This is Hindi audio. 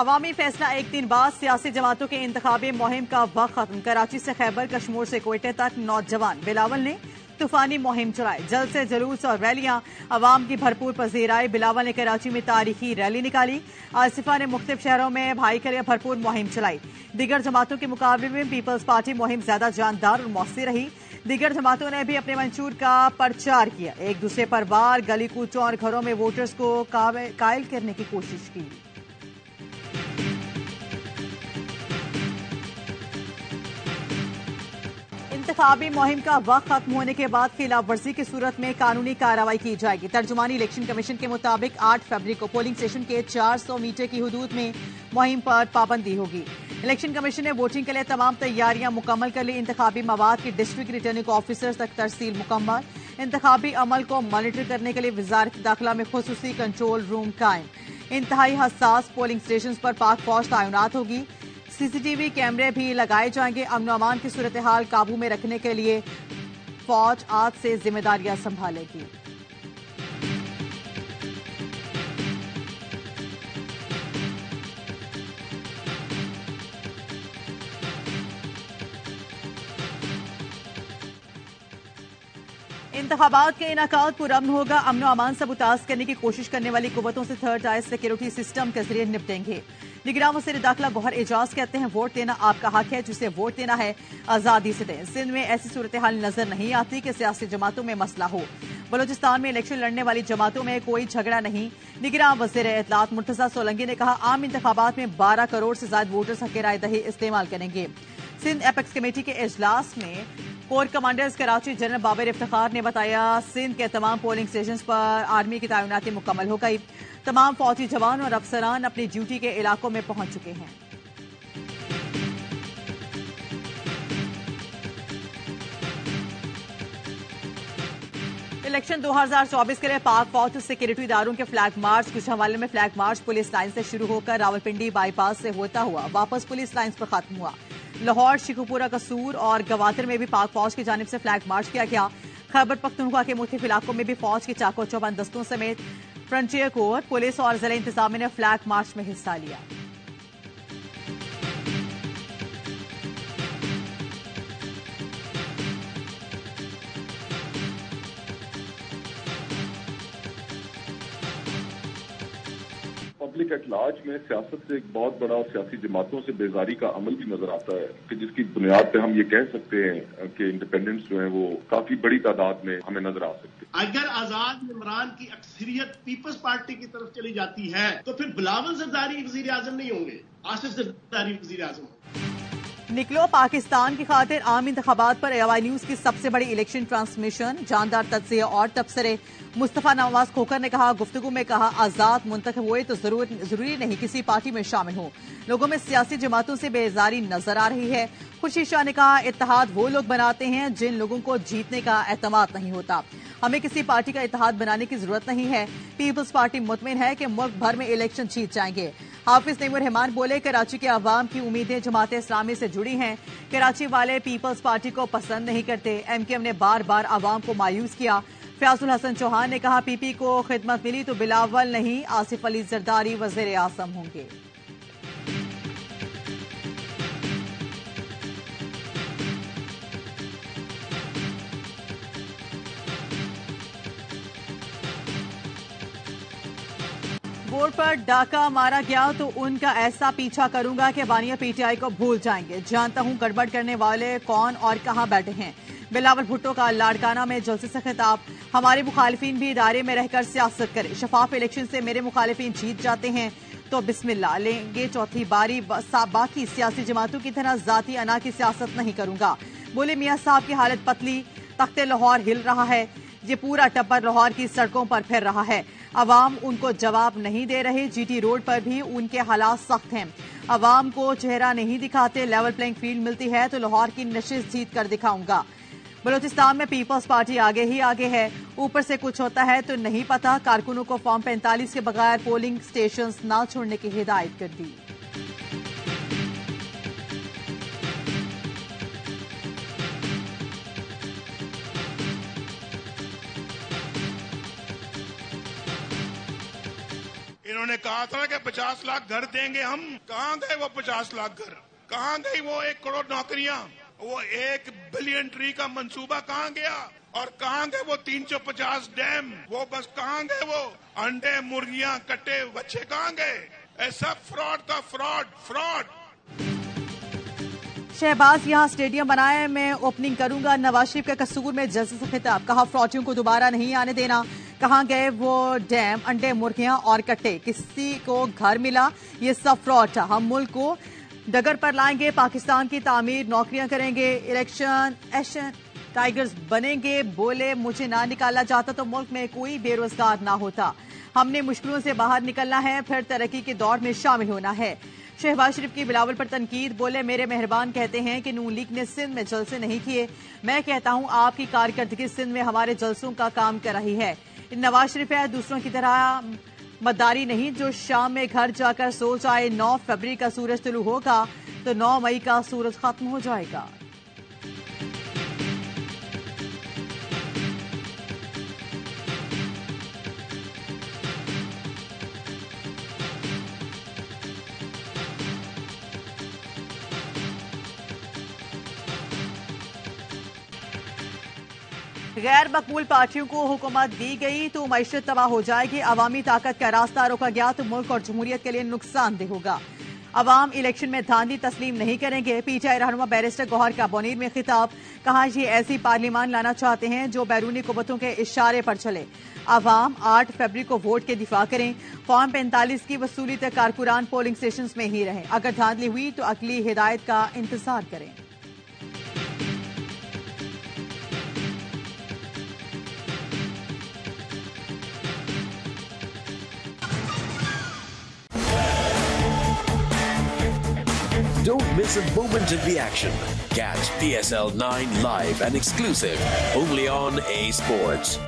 अवामी फैसला एक दिन बाद सियासी जमातों के इंतखाबी मुहिम का वक्त खत्म। कराची से खैबर कश्मीर से क्वेटा तक नौजवान बिलावल ने तूफानी मुहिम चलाई। जल्द से जुलूस और रैलियां अवाम की भरपूर पजीर आई। बिलावल ने कराची में तारीखी रैली निकाली। आसिफा ने मुख्तलिफ शहरों में भाई के लिए भरपूर मुहिम चलाई। दीगर जमातों के मुकाबले में पीपल्स पार्टी मुहिम ज्यादा जानदार और मौसी रही। दीगर जमातों ने भी अपने मंशूर का प्रचार किया। एक दूसरे पर वार, गली कूचों और घरों में वोटर्स को कायल करने की कोशिश की। इंतखाबी मुहिम का वक्त खत्म होने के बाद खिलाफ वर्जी की सूरत में कानूनी कार्रवाई की जाएगी। तर्जुमानी इलेक्शन कमीशन के मुताबिक 8 फरवरी को पोलिंग स्टेशन के 400 मीटर की हदूद में मुहिम पर पाबंदी होगी। इलेक्शन कमीशन ने वोटिंग के लिए तमाम तैयारियां मुकम्मल कर ली। इंतखाबी मवाद की डिस्ट्रिक्ट रिटर्निंग ऑफिसर्स तक तरसील मुकम्मल। इंतखाबी अमल को मॉनिटर करने के लिए वजारत दाखिला में खुसूसी कंट्रोल रूम कायम। इंतहाई हसास पोलिंग स्टेशन पर पाक फौज तैनात होगी। सीसीटीवी कैमरे भी लगाए जाएंगे। अमन अमान की सूरत हाल काबू में रखने के लिए फौज आज से जिम्मेदारियां संभालेगी। इंतखाबात के इनाकात पुरअमन होगा। अमन अमान से मुताज करने की कोशिश करने वाली कुव्वतों से थर्ड टायर सिक्योरिटी सिस्टम के जरिए निपटेंगे। निगरान वज़ीर दाखिला गौहर एजाज कहते हैं, वोट देना आपका हक है, जिसे वोट देना है आजादी से दें। सिंध में ऐसी सूरत हाल नजर नहीं आती कि सियासी जमातों में मसला हो। बलोचिस्तान में इलेक्शन लड़ने वाली जमातों में कोई झगड़ा नहीं। निगरान वज़ीर इत्तलात मुर्तजा सोलंकी ने कहा, आम इंतखाबात में 12 करोड़ से ज्यादा वोटर्स हक राय दही इस्तेमाल करेंगे। सिंध एपेक्स कमेटी के इजलास में core commanders Karachi general Babar Iftikhar ने बताया, सिंध के तमाम पोलिंग स्टेशन पर आर्मी की तैनाती मुकम्मल हो गई। तमाम फौजी जवान और अफसरान अपनी ड्यूटी के इलाकों में पहुंच चुके हैं। इलेक्शन 2024 के लिए पाक फौज और सिक्योरिटी इदारों के फ्लैग मार्च। कुछ हवाले में फ्लैग मार्च पुलिस लाइन से शुरू होकर रावलपिंडी बाईपास से होता हुआ वापस पुलिस लाइन पर खत्म हुआ। लाहौर, शिखुपुरा, कसूर और गवादर में भी पाक फौज की जानिब से फ्लैग मार्च किया गया। खैबर पख्तूनख्वा के मुख्तलिफ इलाकों में भी फौज के चाको चौबंद दस्तों समेत फ्रंटियर कोर, पुलिस और जिला इंतजामिया ने फ्लैग मार्च में हिस्सा लिया। पब्लिक एट लार्ज में सियासत से एक बहुत बड़ा सियासी जमातों से बेजारी का अमल भी नजर आता है कि जिसकी बुनियाद पे हम ये कह सकते हैं कि इंडिपेंडेंट्स जो है वो काफी बड़ी तादाद में हमें नजर आ सकते हैं। अगर आजाद इमरान की अक्सरियत पीपल्स पार्टी की तरफ चली जाती है तो फिर बिलावल जरदारी वजीर आजम नहीं होंगे, आसिफ जरदारी वजीर आजम होंगे। निकलो पाकिस्तान की खातिर आम इंतखाबात पर AY न्यूज की सबसे बड़ी इलेक्शन ट्रांसमिशन, जानदार तज्जिया और तबसरे। मुस्तफा नवाज खोखर ने कहा, गुफ्तगू में कहा, आजाद मुंतखब हुए तो जरूरी नहीं किसी पार्टी में शामिल हो। लोगों में सियासी जमातों से बेजारी नजर आ रही है। खुर्शीद शाह ने कहा, इत्तेहाद वो लोग बनाते हैं जिन लोगों को जीतने का एतमाद नहीं होता। हमें किसी पार्टी का इत्तेहाद बनाने की जरूरत नहीं है। पीपल्स पार्टी मुतमिन है कि मुल्क भर में इलेक्शन जीत जाएंगे। हाफिज नईमुर रहमान बोले, कराची के अवाम की उम्मीदें जमात इस्लामी से जुड़ी हैं। कराची वाले पीपल्स पार्टी को पसंद नहीं करते। MKM ने बार बार अवाम को मायूस किया। फयाजुल हसन चौहान ने कहा, PP को खिदमत मिली तो बिलावल नहीं आसिफ अली जरदारी वजीर आजम होंगे। वोट पर डाका मारा गया तो उनका ऐसा पीछा करूंगा कि बानिया PTI को भूल जाएंगे। जानता हूं गड़बड़ करने वाले कौन और कहां बैठे हैं। बिलावल भुट्टो का लाड़काना में जलसे से खिताब, हमारे मुखालिफिन भी इदारे में रहकर सियासत करें। शफाफ इलेक्शन से मेरे मुखालिफिन जीत जाते हैं तो बिस्मिल्लाह लेंगे चौथी बारी। बाकी सियासी जमातों की तरह जाती अना की सियासत नहीं करूंगा। बोले, मियां साहब की हालत पतली, तख्ते लाहौर हिल रहा है। ये पूरा टब्बर लाहौर की सड़कों पर फिर रहा है। अवाम उनको जवाब नहीं दे रहे। GT रोड पर भी उनके हालात सख्त हैं। अवाम को चेहरा नहीं दिखाते। लेवल प्लेइंग फील्ड मिलती है तो लाहौर की नशिस्त जीत कर दिखाऊंगा। बलोचिस्तान में पीपल्स पार्टी आगे ही आगे है। ऊपर से कुछ होता है तो नहीं पता। कारकुनों को फॉर्म 45 के बगैर पोलिंग स्टेशन न छोड़ने की हिदायत कर दी। इन्होंने कहा था कि 50 लाख घर देंगे हम, कहाँ गए वो 50 लाख घर? कहाँ गई वो 1 करोड़ नौकरियां? वो 1 बिलियन ट्री का मंसूबा कहाँ गया? और कहाँ गए वो 350 डैम? वो बस कहाँ गए वो अंडे, मुर्गियां, कट्टे बच्चे कहाँ गए? ऐसा फ्रॉड का फ्रॉड। शहबाज यहां स्टेडियम बनाए, मैं ओपनिंग करूंगा। नवाज शरीफ का कसूर में जल्द से खिताब, कहा फ्रॉडियों को दोबारा नहीं आने देना। कहां गए वो डैम, अंडे, मुर्गियां और कट्टे? किसी को घर मिला? ये सब फ्रॉड था। हम मुल्क को डगर पर लाएंगे, पाकिस्तान की तामीर, नौकरियां करेंगे, इलेक्शन एशन टाइगर्स बनेंगे। बोले मुझे ना निकाला जाता तो मुल्क में कोई बेरोजगार ना होता। हमने मुश्किलों से बाहर निकलना है, फिर तरक्की के दौर में शामिल होना है। शहबाज शरीफ की बिलावल पर तनकीद, बोले मेरे मेहरबान कहते हैं कि नून लीग ने सिंध में जलसे नहीं किए। मैं कहता हूं आपकी कारकर्दगी सिंध में हमारे जलसों का काम कर रही है। नवाज शरीफ है दूसरों की तरह मद्दारी नहीं, जो शाम में घर जाकर सो जाए 9 फरवरी का सूरज तुलू होगा तो 9 मई का सूरज खत्म हो जाएगा। गैर मकबूल पार्टियों को हुकूमत दी गई तो मईशत तबाह हो जाएगी। अवामी ताकत का रास्ता रोका गया तो मुल्क और जमहूरियत के लिए नुकसानदेह होगा। अवाम इलेक्शन में धांधली तस्लीम नहीं करेंगे। पीटीआई रहनुमा बैरिस्टर गौहर का बोनीर में खिताब, कहा ये ऐसी पार्लियामान लाना चाहते हैं जो बैरूनी कुव्वतों के इशारे पर चले। अवाम 8 फरवरी को वोट के दिफा करें। फॉर्म 45 की वसूली तक कारकुरान पोलिंग स्टेशन में ही रहें। अगर धांधली हुई तो अगली हिदायत का इंतजार करें। Don't miss a moment of the action. Catch PSL 9 live and exclusive only on A Sports.